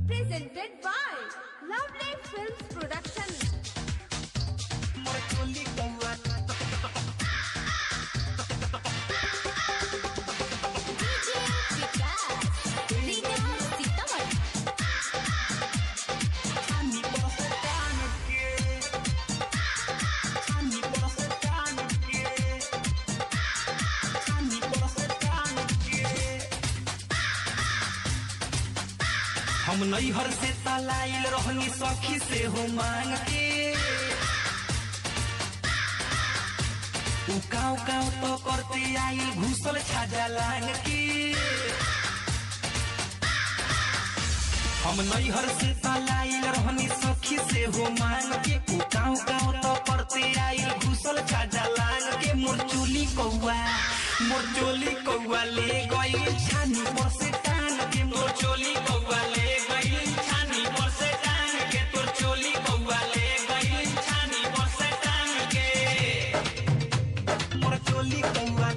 presented by Lovely Films Production. हम नैहर से तलाइल रहनी सखी से हो मांग के काव काव तो करते आइल घुसल छाजा लांग के। हम नैहर से तलाइल रहनी सखी से हो मांग के काव काव तो करते आइल घुसल छाजा लांग के। मोर चोली कौआ ले गई छानी पर से टांग के। मोर चोली कौआ ले गई छानी पर से टांग के। तोर चोली कौआ ले गई छानी पर से टांग के। मोर चोली कौआ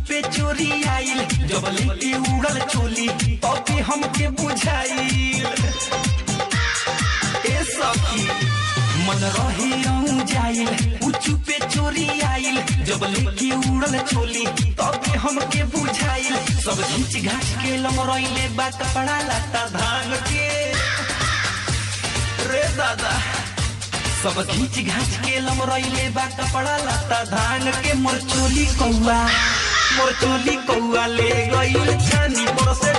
पे चोरी आइल जब लेके उड़ल चोली तबे हमके बुझाइल। ए सखी मन रहे जाइल उचू पे चोरी आइल जब लेके उड़ल चोली तबे हमके बुझाइल। सब घींच घाच के लमरइले बा कपड़ा लता धान के रे दादा। सब घींच घाच के लमरइले बा कपड़ा लता धान के। मोर चोली कौआ ले गई छानी पर से